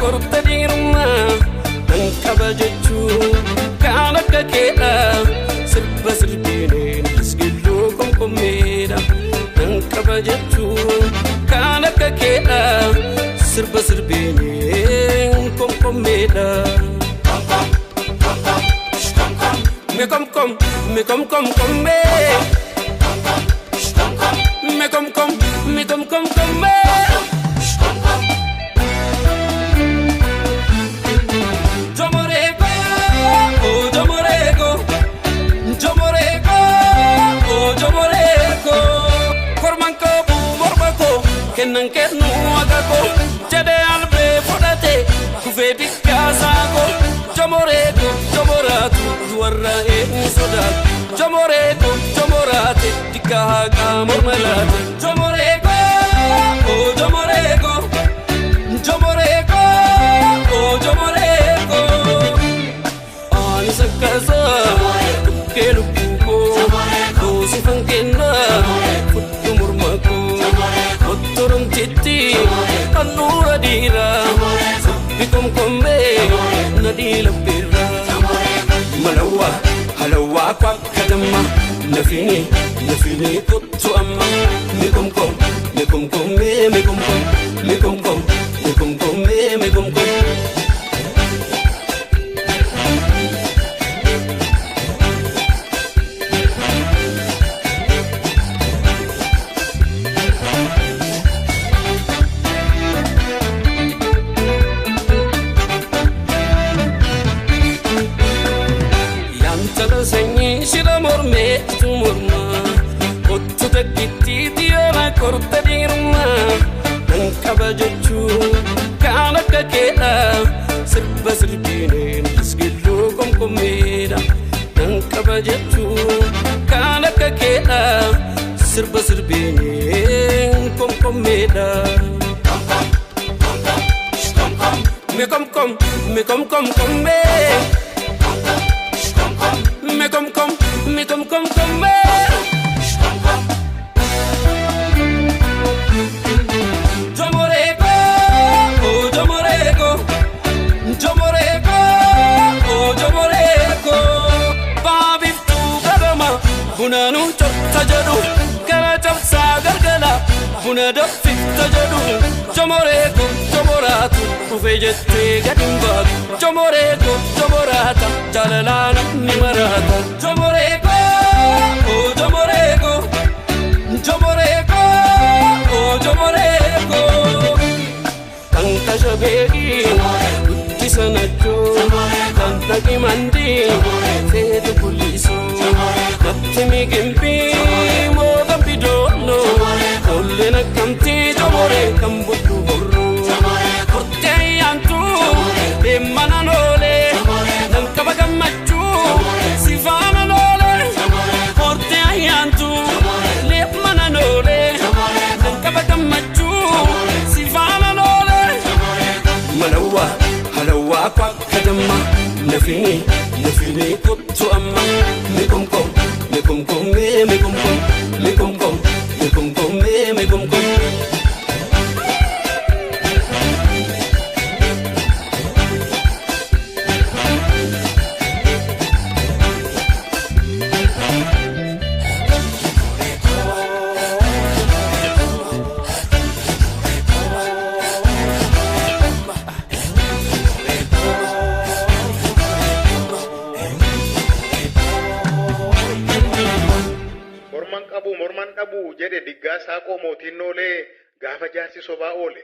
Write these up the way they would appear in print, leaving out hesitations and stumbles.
korte dirma Nankaba jechu kana kakeda Sirba sirbine Isgillu komkomeda Nankaba jechu kana kakeda Sirba sirbine komkomeda Me kom kom me Me kom kom me Jomorego oh Jomorego Kormanko bu morbako kenan kenu agako jade albe fodate kufedi kasako Jomorego jomoratu duwarra sodat Jomorego jomorate dikaga mormalate Jomorego oh Jomorego ani sakaza kelu buko dosi fangena futu murmako otorum titi anura dira bikum kombe nadila birra malawa halawa kwa kadama nafini kutu amma mikum kom Senyi shira morme tumurma Ottu takiti diana korta dirma Nankaba jechu kana kakeda Sirba sirbine Isgillu komkomeda Nankaba jechu kana kakeda Sirba sirbine komkomeda Me kom me Me kom me Jomorego oh Jomorego Babif tu garama Bunanu chotta jadu Kara chapsa gargala Bunada fitta jadu Jomorego jomoratu Ufejette gadimbatu Jomorego jomorata Jalalana nimarata Jomorego oh Jomorego Tanta shabegi Utisanacho Tanta kimandi Fedu puliso Nattimi gimpi Moga pidono Kollena kamti Jomore kambutu horro Korte yantu Demana nole Nankaba gammachu Sifana nole Korte yantu Lepmana nole Nankaba gammachu Sifana nole Malawa halawa kwa kadama Nafini kutu amma Me kom kom morman qabu jede diggaa saaqoo mootiin noolee gaafa jaarsi sobaa oole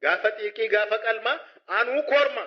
gaafa xiiqii gaafa qalma anuu korma